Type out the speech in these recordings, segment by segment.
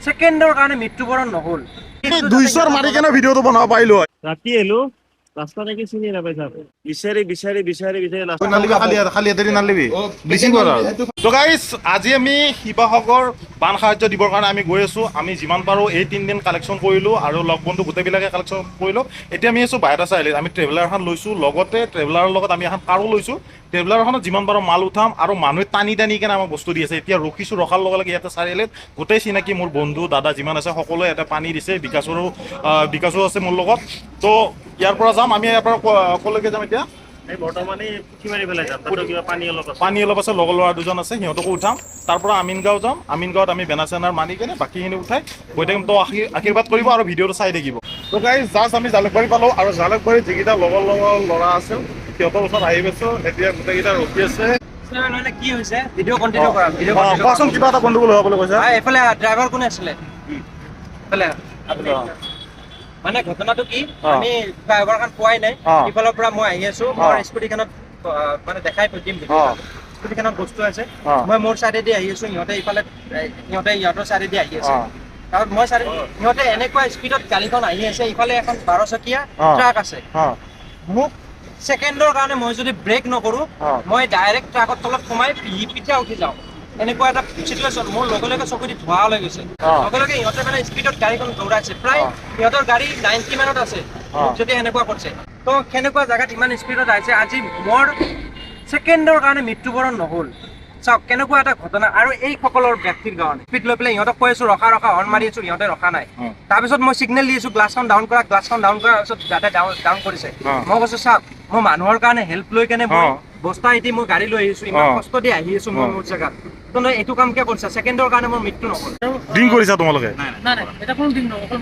সেকেন্ডৰ কাৰণে মৃত্যুবৰণ নহল। 200 মাৰি কেনে ভিডিঅ'টো বনাব পাৰিলো হয়। ৰাতি এলো ৰাস্তা নাকি চিনি নাপাইছা বিচাৰি খালি এতেৰি নালিবি ব্লিচিং কৰ আৰু। তো গাইস আজি আমি শিৱসাগৰ বান সাহায্য দিবৰ কাৰণে আমি গৈ আছো। আমি যিমান পাৰো এই 3 দিন কালেকশ্যন কৰিলো আৰু লগ বন্ধু গোটেইবিলাকে কালেকশ্যন কৰিলো। এতিয়া আমি আছো বাইৰা চাৰিআলিত। আমি ট্ৰেভেলাৰ এখন লৈছো, লগতে ট্ৰেভেলাৰৰ লগত আমি এখন কাৰো লৈছো। ট্ৰেভেলাৰখনত যিমান পাৰো মাল উঠাম আৰু মানুহে টানি কেনে আমাক বস্তু দি আছে। এতিয়া ৰখিছো, ৰখাৰ লগে লগে ইয়াতে চাৰিআলিত গোটেই চিনাকি মোৰ বন্ধু দাদা যিমান আছে সকলোৱে ইয়াতে পানী দিছে। বিকাশো আছে মোৰ লগত। তো ইয়াৰ পৰা যাম। আমি ইয়াৰ পৰা কলৈকে যাম এতিয়া? এই বৰ্তমানে পুঠিমাৰি পেলাই যাম। কিবা পানী অলপ আছে, লগৰ ল'ৰা দুজন আছে, সিহঁতকো উঠাম। তাৰ পৰা আমিনগাঁও যাম। আমিনগাঁৱত আমি বেনাৰ চেনাৰ মানি কেনে বাকীখিনি উঠাই গৈ থাকিম। তো আশীৰ্বাদ কৰিব আৰু ভিডিঅ'টো চাই থাকিব। তো গাইজ জাষ্ট আমি জালুকবাৰী পালোঁ আৰু জালুকবাৰীত যিকেইটা লগৰ ল'ৰা আছিল সিহঁতৰ ওচৰত আহি পাইছোঁ। এতিয়া গোটেইকেইটা ৰখি আছে। কি হৈছে ভিডিঅ' কণ্টিনিউ কৰা। কোৱাচোন, কিবা এটা গণ্ডগোল হোৱা বুলি কৈছে। এইফালে ড্ৰাইভাৰ কোনে আছিলে? এইফালে মানে ঘটনাটো কি, আমি ড্ৰাইভাৰখন পোৱাই নাই। ইফালৰ পৰা মই আহি আছো, মোৰ স্কুটিখনত মানে দেখাই দিম স্কুটিখনত বস্তু আছে। মই মোৰ চাইডেদি আহি আছো, সিহঁতে সিহঁতৰ চাইডেদি আহি আছে। কাৰণ মই সিহঁতে এনেকুৱা স্পীডত গাড়ীখন আহি আছে, ইফালে এখন 12 চকীয়া ট্ৰাক আছে। মোক ছেকেণ্ডৰ কাৰণে মই যদি ব্ৰেক নকৰো, মই ডাইৰেক্ট ট্ৰাকৰ তলত সোমাই পিঠা উঠি যাওঁ। এনেকুৱা এটা চিটুৱেশ্যন। মোৰ লগে লগে চকুদি ধোঁৱা ওলাই গৈছে। লগে লগে সিহঁতে মানে স্পীডত গাড়ীখন দৌৰাইছে। প্ৰায় সিহঁতৰ গাড়ী 90 মানত আছে, যদি এনেকুৱা কৰিছে। তো সেনেকুৱা জেগাত ইমান স্পীডত আহিছে। আজি মোৰ ছেকেণ্ডৰ কাৰণে মৃত্যুবৰণ নহল। চাওক কেনেকুৱা এটা ঘটনা। আৰু এই সকলৰ ব্যক্তিৰ কাৰণে স্পীড লৈ পেলাই সিহঁতক কৈ আছো ৰখা হৰ্ণ মাৰি আছো, সিহঁতে ৰখা নাই। তাৰপিছত মই চিগনেল দি আছো গ্লাছখন ডাউন কৰাৰ পিছত যাতে ডাউন কৰিছে। মই কৈছো চাওক, মই মানুহৰ কাৰণে হেল্প লৈ কেনে মই বস্তা এটি মই গাড়ী লৈ আহিছো, ইমান কষ্ট দি আহি আছো মই মোৰ জেগাত। কিন্তু এইটো কাম কিয় কৰিছা? ছেকেণ্ডৰ কাৰণে মোৰ মৃত্যু নহল। ড্ৰিংক কৰিছা তোমালোকে? নাই, এটা কোনো দিন নহল।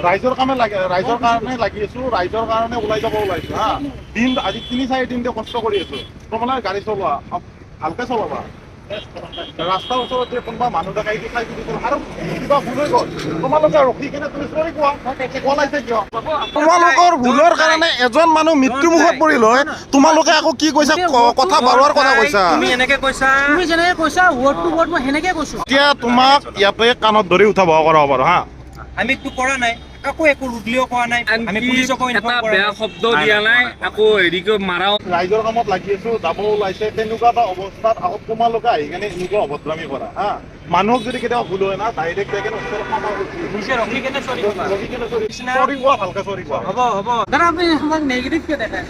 ৰাইজৰ কাৰণে ৰাইজৰ কাৰণে লাগি আছো, ৰাইজৰ কাৰণে ওলাই যাব ওলাইছো হা। আজি 3-4 দিন কষ্ট কৰি আছো। তোমালোকে গাড়ী চলোৱা ভালকে চলাবা। ৰাস্তাৰ ওচৰত যে কোনোবা মানুহ দেখাই আৰু কিবা ভুল হৈ গ'ল, তোমালোকে ৰখি কিনে তুমি চৰি কোৱা পলাইছে কিয়? তোমালোকৰ ভুলৰ কাৰণে এজন মানুহ মৃত্যু মুখত পৰিল হয়, তোমালোকে আকৌ কি কৈছা? কথা বাৰোৱাৰ কথা কৈছা। তুমি এনেকে কৈছা, তুমি যেনেকে কৈছা ৱৰ্ড টু ৱৰ্ড মই সেনেকে কৈছো। এতিয়া তোমাক ইয়াতে কাণত ধৰি উঠা বহা কৰাব পাৰো হা। আমি একো কৰা নাই, কাকো একো ৰুদলিও কোৱা নাই, আমি পুলিচকো এটা বেয়া শব্দ দিয়া নাই, আকৌ হেৰিকে মাৰাও। ৰাইজৰ কামত লাগি আছো, যাব ওলাইছে, তেনেকুৱা এটা অৱস্থাত আকৌ তোমালোকে আহি কেনে এনেকুৱা অভদ্ৰামী কৰা হা। মানুহক যদি কেতিয়াবা ভুল হয় না, ডাইৰেক্ট যাই কেনে নিজে ৰখি কেনে চৰি কোৱা। ভালকে চৰি কোৱা। হ'ব দাদা, আপুনি আমাক নেগেটিভ কিয় দেখায়?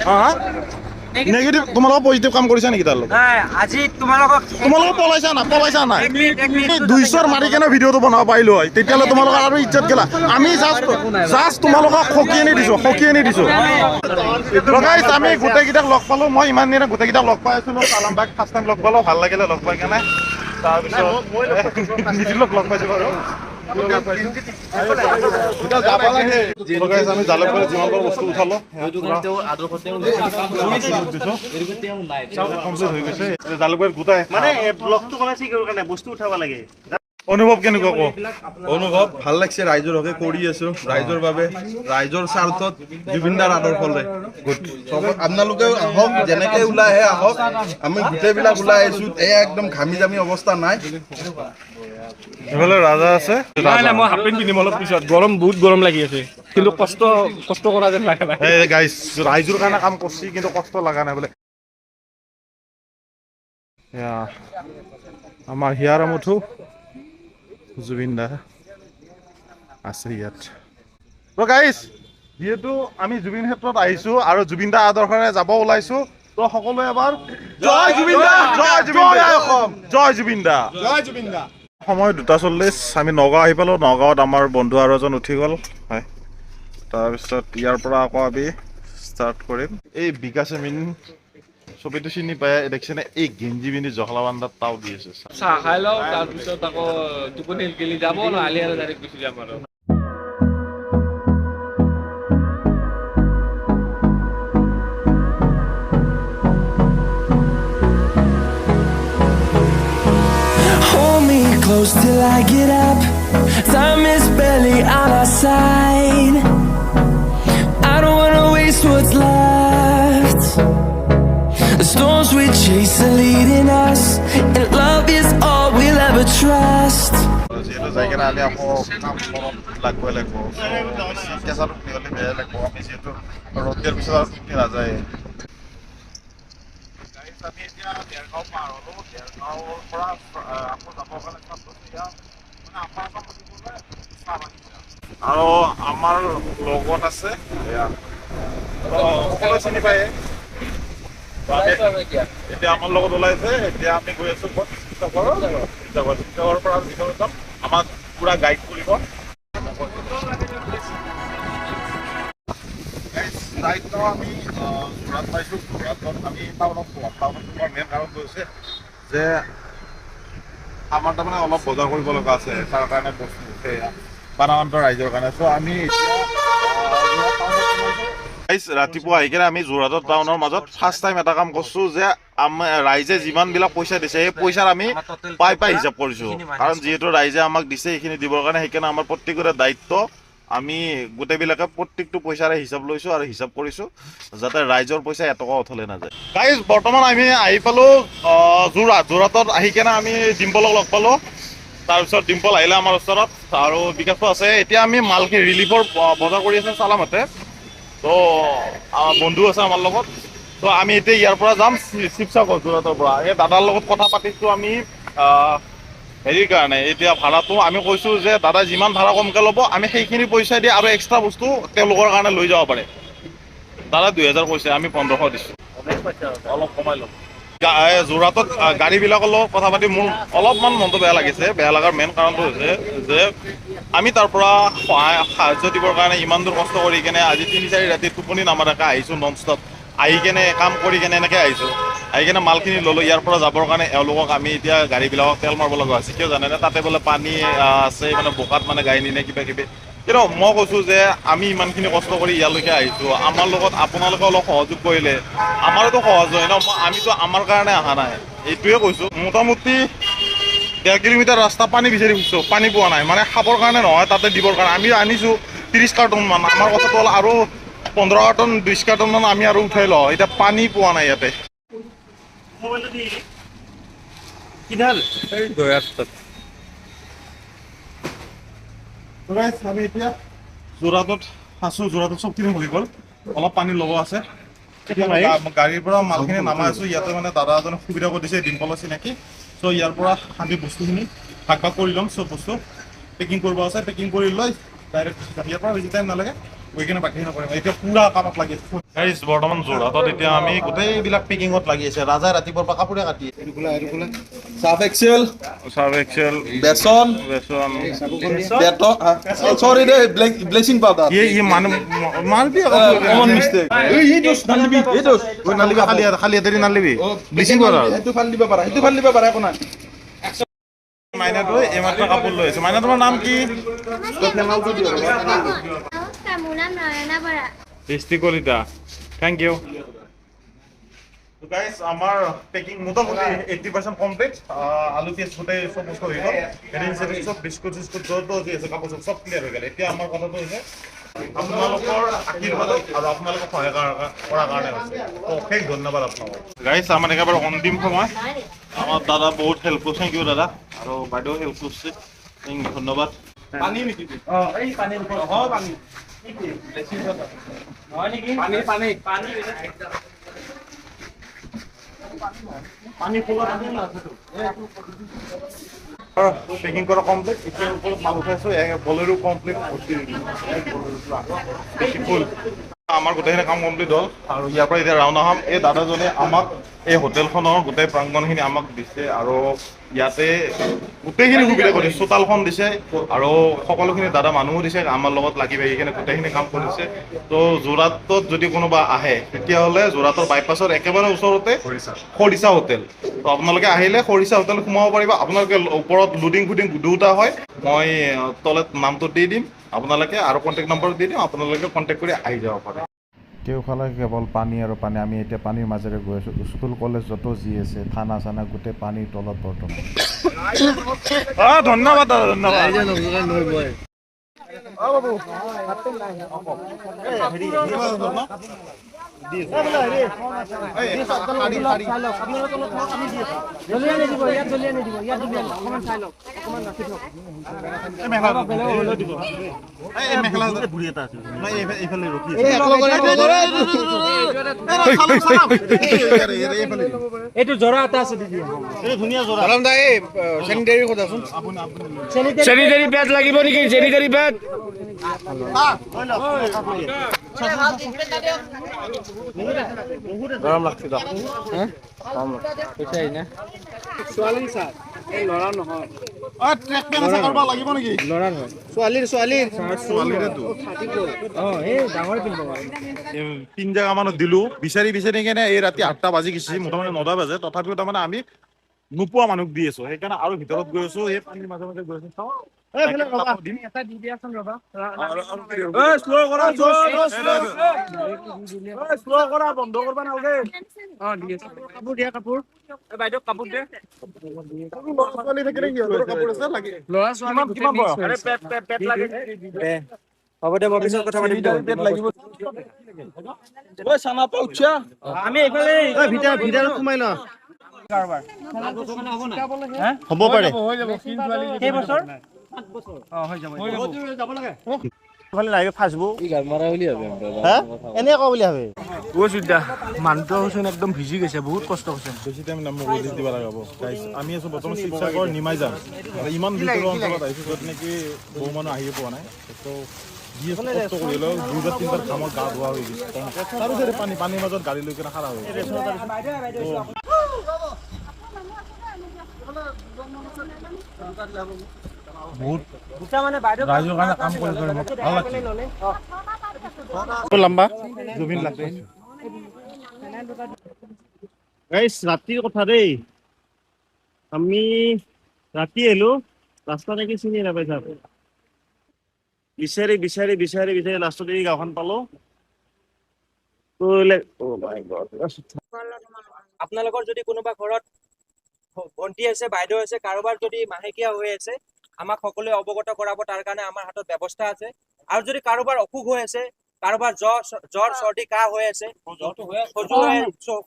নেগেটিভ তোমালোকৰ পজিটিভ কাম কৰিছা নেকি তাৰ লগত? নাই, আজি তোমালোকে পলাইছা নাই? 200 মাৰি কেনে ভিডিঅ'টো বনাব পাৰিলো হয়, তেতিয়াহ'লে তোমালোকৰ আৰু ইজ্জত গেলা। আমি জাষ্ট তোমালোকক সকি আনি দিছো। গাইজ আমি গোটেইকেইটাক লগ পালো। মই ইমান দিনে গোটেইকেইটাক লগ পাই আছিলো। চালাম বাক ফাৰ্ষ্ট টাইম লগ পালো, ভাল লাগিলে লগ পাই কেনে। তাৰপিছত নিতিলক লগ পাইছো বাৰু। আমি জালুকবাৰীত যিমান পাৰো বস্তু উঠালো, জালুকবাৰীত গোটাই মানে ব্লগটো বনাইছে কাৰণে বস্তু উঠাব লাগে। অনুভৱ কেনেকুৱা কওঁ? অনুভৱ ভাল লাগছে। ৰাইজৰ হকে কৰি আছো, ৰাইজৰ বাবে, ৰাইজৰ স্বাৰ্থত জুবিন দাৰ আদৰ্শ লৈ আপোনালোকে আহক, যেনেকে ওলাই আহে আহক। আমি গোটেইবিলাক ওলাই আহিছো, এয়া একদম ঘামি জামি অৱস্থা নাই। এইফালে ৰাজা আছে। নাই, মই হাফ পেণ্ট পিন্ধিম অলপ পিছত। বহুত গৰম লাগি আছে, কিন্তু কষ্ট কৰা যেন লাগা নাই। গাইজ ৰাইজৰ কাৰণে কাম কৰিছি, কিন্তু কষ্ট লগা নাই বোলে। আমাৰ হিয়াৰ মুঠু জুবিন দা আছে ইয়াত। গাইজ যিহেতু আমি জুবিন ক্ষেত্ৰত আহিছো আৰু জুবিন দা আদৰ্শৰে যাব ওলাইছো, তো সকলোৱে এবাৰ জয় জুবিন দা, জয় জুবিন দা, জয় জুবিন দা, জয় জুবিন দা। সময় 2:40, আমি নগাঁও আহি পালো। নগাঁৱত আমাৰ বন্ধু আৰু এজন উঠি গ'ল হয়। তাৰপিছত ইয়াৰ পৰা আকৌ আমি ষ্টাৰ্ট কৰিম। এই বিকাশ এমিন ছবিটো চিনি পাই দেখিছেনে? এই গেঞ্জি পিন্ধি জখলা বান্ধাত তাও দি আছে। চাহ খাই লওঁ, তাৰপিছত আকৌ টোপনি গেলি যাব নহ'লে আৰু ডাইৰেক্ট গুচি যাম আৰু। Close till I get up. Time is barely on our side. I don't wanna waste what's left. The storms we chase are leading us, and love is all we'll ever trust. কিন্তু যাই কিনে আমি আকৌ কাম লাগবই লাগিব কেঁচা টোপনি হ'লে বেয়া লাগিব আমি যিহেতু ৰ'দ দিয়াৰ পিছত আৰু টোপনি নাযায় আমি এতিয়া দেৰগাঁও পাৰ হ'লোঁ দেৰগাঁৱৰ পৰা আকৌ যাবৰ কাৰণে আৰু আমাৰ লগত আছে সকলোৱে চিনি পায় এতিয়া আমাৰ লগত ওলাইছে এতিয়া আমি গৈ আছো শিৱসাগৰৰ পৰা ভিতৰত যাম আমাক পুৰা গাইড কৰিব আমি যোৰহাট পাইছোঁ যোৰহাটত আমি টাউনত পোৱাৰ মেইন কাৰণ হৈছে যে আমাৰ তাৰমানে অলপ বজাৰ কৰিব লগা আছে তাৰ কাৰণে বস্তু বানামান্তৰ ৰাইজৰ কাৰণে চ' আমি এতিয়া ৰাতিপুৱা আহি কিনে আমি যোৰহাটত টাউনৰ মাজত ফাৰ্ষ্ট টাইম এটা কাম কৰিছো যে ৰাইজে যিমানবিলাক পইচা দিছে সেই পইচাৰ আমি পাই হিচাপ কৰিছো কাৰণ যিহেতু ৰাইজে আমাক দিছে সেইখিনি দিবৰ কাৰণে সেইকাৰণে আমাৰ প্ৰত্যেকৰে দায়িত্ব আমি গোটেইবিলাকে প্ৰত্যেকটো পইচাৰে হিচাপ লৈছো আৰু হিচাপ কৰিছো যাতে ৰাইজৰ পইচা এটকা অথলে নাযায় গাইজ বৰ্তমান আমি আহি পালো যোৰহাটত আহি কেনে আমি ডিম্পলক লগ পালো তাৰপিছত ডিম্পল আহিলে আমাৰ ওচৰত আৰু বিকাশো আছে এতিয়া আমি মালখিনি ৰিলিফৰ বজাৰ কৰি আছো চালামতে তো বন্ধু আছে আমাৰ লগত তো আমি এতিয়া ইয়াৰ পৰা যাম শিৱসাগৰ যোৰহাটৰ পৰা এই দাদাৰ লগত কথা পাতিছোঁ আমি হেৰিৰ কাৰণে এতিয়া ভাড়াটো আমি কৈছোঁ যে দাদা যিমান ভাড়া কমকৈ ল'ব আমি সেইখিনি পইচা দি আৰু এক্সট্ৰা বস্তু তেওঁলোকৰ কাৰণে লৈ যাব পাৰে দাদা 2000 কৈছে আমি 1500 দিছোঁ অলপ কমাই ল'ম যোৰহাটত গাড়ীবিলাকৰ লগত কথা পাতি মোৰ অলপমান মনটো বেয়া লাগিছে বেয়া লগাৰ মেইন কাৰণটো হৈছে যে আমি তাৰ পৰা সাহায্য দিবৰ কাৰণে ইমান দূৰ কষ্ট কৰি কেনে আজি 3-4 ৰাতি টোপনি নামাৰাকৈ আহিছোঁ নন ষ্টপ আহি কেনে কাম কৰি কেনে এনেকৈ আহিছোঁ আহি কেনে মালখিনি ল'লোঁ ইয়াৰ পৰা যাবৰ কাৰণে এওঁলোকক আমি এতিয়া গাড়ীবিলাকক তেল মাৰিব লগা হৈছে কিয় জানেনে তাতে বোলে পানী আছে মানে বোকাত মানে গাড়ী নিনে কিবা কিবি কিন্তু মই কৈছোঁ যে আমি ইমানখিনি কষ্ট কৰি ইয়ালৈকে আহিছোঁ আমাৰ লগত আপোনালোকে অলপ সহযোগ কৰিলে আমাৰোতো সহজ হয় ন আমিতো আমাৰ কাৰণে অহা নাই এইটোৱে কৈছোঁ মোটামুটি 1.5 কিলোমিটাৰ ৰাস্তা পানী বিচাৰি ফুৰিছোঁ পানী পোৱা নাই মানে খাবৰ কাৰণে নহয় তাতে দিবৰ কাৰণে আমি আনিছোঁ 30 কাৰ্টনমান আমাৰ কথাটো হ'ল আৰু 15 কাৰ্টন 20 কাৰ্টনমান আমি আৰু উঠাই লওঁ এতিয়া পানী পোৱা নাই ইয়াতে আমি এতিয়া যোৰহাটত আছোঁ যোৰহাটত চবখিনি হৈ গ'ল অলপ পানী ল'ব আছে গাড়ীৰ পৰা মালখিনি নামাই আছোঁ ইয়াতে মানে দাদা এজনে সুবিধা কৰি দিছে ডিম্পলৰ চিনাকি চ' ইয়াৰ পৰা আমি বস্তুখিনি ভাগ ভাগ কৰি ল'ম চব বস্তু পেকিং কৰিব আছে পেকিং কৰি লৈ ডাইৰেক্ট ইয়াৰ পৰা বেছি টাইম নালাগে গৈ কিনে বাকীখিনি নকৰিম এতিয়া পুৰা কামত লাগি আছে গাইজ বৰ্তমান যোৰহাটত এতিয়া আমি গোটেইবিলাক পেকিঙত লাগি আছে ৰাজাই ৰাতিপুৱাৰ পৰা কাপোৰে কাটি সাৰ্ফ এক্সেল বেচন সৰি দে ব্লেচিং পাউডাৰ কমন মিষ্টেক খালি হাতেদি নালিবি ব্লিচিং পাউডাৰ সেইটো ফালি দিব পাৰা একো নাই মাইনাটো এইমাত্ৰ কাপোৰ লৈ আছে মাইনা তোমাৰ নাম কি নমস্কাৰ মোৰ নাম নয়না বৰা দৃষ্টি কলিতা থেংক ইউ গাইজ আমাৰ পেকিং মোটামুটি 80% কমপ্লিট আলু পিঁয়াজ গোটেই চব বস্তু হৈ গ'ল এদিন চব বিস্কুট চিস্কুট য'ত যি আছে কাপোৰ চব ক্লিয়াৰ হৈ গ'ল এতিয়া আমাৰ কথাটো হৈছে আপোনালোকৰ আশীৰ্বাদত আৰু আপোনালোকক সহায় কৰাৰ কাৰণে হৈছে অশেষ ধন্যবাদ আপোনালোকক গাইজ আমাৰ একেবাৰে অন্তিম সময় আমাৰ দাদা বহুত হেল্প কৰিছে থেংক ইউ দাদা আৰু বাইদেউ হেল্প কৰিছে ধন্যবাদ পানী নেকি এই পানী পানী হয় নেকি পানী পেকিং কৰা কমপ্লিট এতিয়া ওপৰত মাল উঠাইছোঁ বলেৰো কমপ্লিট ফুল আমাৰ গোটেইখিনি কাম কমপ্লিট হ'ল আৰু ইয়াৰ পৰা এতিয়া ৰাওনা হ'ম এই দাদাজনে আমাক এই হোটেলখনৰ গোটেই প্ৰাংগণখিনি আমাক দিছে আৰু ইয়াতে গোটেইখিনি সুবিধা কৰিছে চোতালখন দিছে আৰু সকলোখিনি দাদা মানুহো দিছে আমাৰ লগত লাগি ভাগি কিনে গোটেইখিনি কাম কৰিছে তো যোৰহাটত যদি কোনোবা আহে তেতিয়াহ'লে যোৰহাটৰ বাইপাছৰ একেবাৰে ওচৰতে খৰিচা হোটেল তো আপোনালোকে আহিলে খৰিচা হোটেল সোমাব পাৰিব আপোনালোকে ওপৰত লোডিং ফুডিং দুটা হয় মই তলত নামটো দি দিম আপোনালোকে আৰু কণ্টেক্ট নম্বৰ দি দিম আপোনালোকে কণ্টেক্ট কৰি আহি যাব পাৰে কেওফালে কেৱল পানী আৰু পানী আমি এতিয়া পানীৰ মাজেৰে গৈ আছোঁ স্কুল কলেজ য'ত যি আছে থানা চানা গোটেই পানীৰ তলত বৰ্তমান ধন্যবাদ দাদা ধন্যবাদ এইটো জৰা এটা আছে দিদি চেনিটাৰী পেড লাগিব নেকি চেনিটাৰী পেড গৰম লাগছে তো তিন জেগা মানত দিলো বিচাৰি বিচাৰি কেনে এই ৰাতি 8টা বাজি গৈছে মোটামুটি 9টা বাজে তথাপিও তাৰমানে আমি নোপোৱা মানুহক দি আছো সেইকাৰণে আৰু ভিতৰত গৈ আছো এই পানীৰ মাজে মাজে গৈ আছো বন্ধ কৰবা নালাগে বাইদেউ কাপোৰ দে হ'ব দে মই পিছত কথা পাতিম আমি এইফালে ভিতৰত সোমাই লওঁ হ'ব পাৰে কেইবছৰ মানুহটো হৈছোন একদম ভিজি গৈছে বহুত কষ্ট হৈছে বেছি টাইম মোক ৰিলিজ দিব লগা হ'ব গাইজ আমি আছো বৰ্তমান শিৱসাগৰ নিমাই যাম ইমান ভিতৰৰ অঞ্চলত আহিছো য'ত নেকি বহু মানুহ আহিয়ে পোৱা নাই তো যি কষ্ট কৰিলেও 2-3 কামত গা ধোৱা হৈ গৈছে তাৰপিছত পানীৰ মাজত গাড়ী লৈ কিনে খাৰা হৈ ৰাইজৰ কাৰণে কাম কৰি ভাল লাগছে লম্বা জুবিন লাগছে ৰাতিৰ কথা দেই আমি ৰাতি আহিলো ৰাস্তা নেকি চিনি নাপাই ছাৰ বিচাৰি বিচাৰি বিচাৰি বিচাৰি লাষ্টত এই গাঁওখন পালো আপোনালোকৰ যদি কোনোবা ঘৰত ভণ্টি আছে বাইদেউ আছে কাৰোবাৰ যদি মাহেকীয়া হৈ আছে আমাক সকলোৱে অৱগত কৰাব তাৰ কাৰণে আমাৰ হাতত ব্যৱস্থা আছে আৰু যদি কাৰোবাৰ অসুখ হৈ আছে কাৰোবাৰ জ্বৰ চৰ্দি কাহ হৈ আছে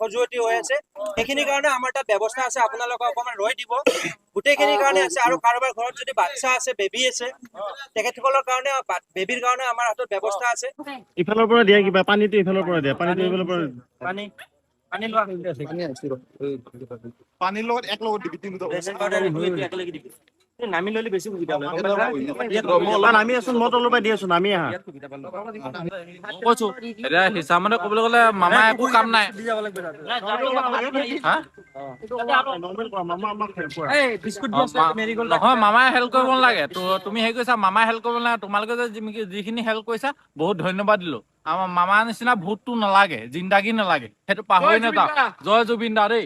খজুৱতি হৈ আছে সেইখিনিৰ কাৰণে আমাৰ তাত ব্যৱস্থা আছে আপোনালোকে অকণমান ৰৈ দিব গোটেইখিনিৰ কাৰণে আছে আৰু কাৰোবাৰ ঘৰত যদি বাচ্চা আছে বেবী আছে তেখেতসকলৰ কাৰণে বেবীৰ কাৰণে আমাৰ হাতত ব্যৱস্থা আছে ইফালৰ পৰা দিয়া কিবা পানীটো ইফালৰ পৰা দিয়া পানীটো ইফালৰ পৰা পানীৰ লগত এক লগত দিবি তিনিটা নামি ললে বেছি সুবিধা নামি আছো মই তলৰ পৰা দি আছো নামি আহা কৈছো এতিয়া হিচাপ মানে ক'বলৈ গ'লে মামা একো কাম নাই নহয় মামাই হেল্প কৰিব নালাগে তুমি হেৰি কৈছা মামাই হেল্প কৰিব নালাগে তোমালোকে যে যিখিনি হেল্প কৰিছা বহুত ধন্যবাদ দিলো আমাৰ মামাৰ নিচিনা ভূতটো নালাগে জিন্দাগী নালাগে সেইটো পাহৰি নাযাওঁ জয় জুবিন দা দেই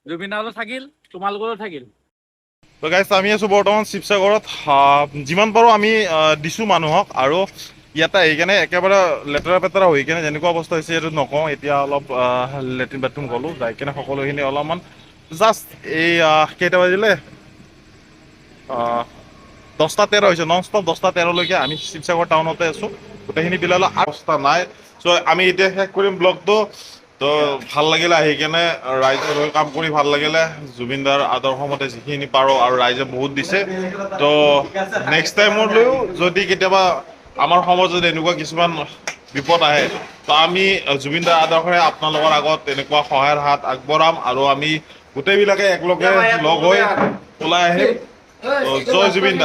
জুবিন দালৈ থাকিল তোমালোকলৈ থাকিল তো গাইজ আমি আছো বৰ্তমান শিৱসাগৰত যিমান পাৰোঁ আমি দিছোঁ মানুহক আৰু ইয়াতে আহি কেনে একেবাৰে লেতেৰা পেতেৰা হৈ কেনে যেনেকুৱা অৱস্থা হৈছে সেইটো নকওঁ এতিয়া অলপ লেট্ৰিন বাথৰুম গ'লোঁ যাই কেনে সকলোখিনি অলপমান জাষ্ট এই কেইটা বাজিলে 10:13 হৈছে নন ষ্টপ 10:13লৈকে আমি শিৱসাগৰ টাউনতে আছোঁ গোটেইখিনি বিলালে অৱস্থা নাই চ' আমি এতিয়া শেষ কৰিম ব্লগটো তো ভাল লাগিলে আহি কেনে ৰাইজৰ হৈ কাম কৰি ভাল লাগিলে জুবিন দাৰ আদৰ্শ মতে যিখিনি পাৰোঁ আৰু ৰাইজে বহুত দিছে তো নেক্সট টাইমলৈও যদি কেতিয়াবা আমাৰ সমাজত এনেকুৱা কিছুমান বিপদ আহে তো আমি জুবিন দাৰ আদৰ্শৰে আপোনালোকৰ আগত এনেকুৱা সহায়ৰ হাত আগবঢ়াম আৰু আমি গোটেইবিলাকে একেলগে লগ হৈ ওলাই আহিম জয় জুবিন দা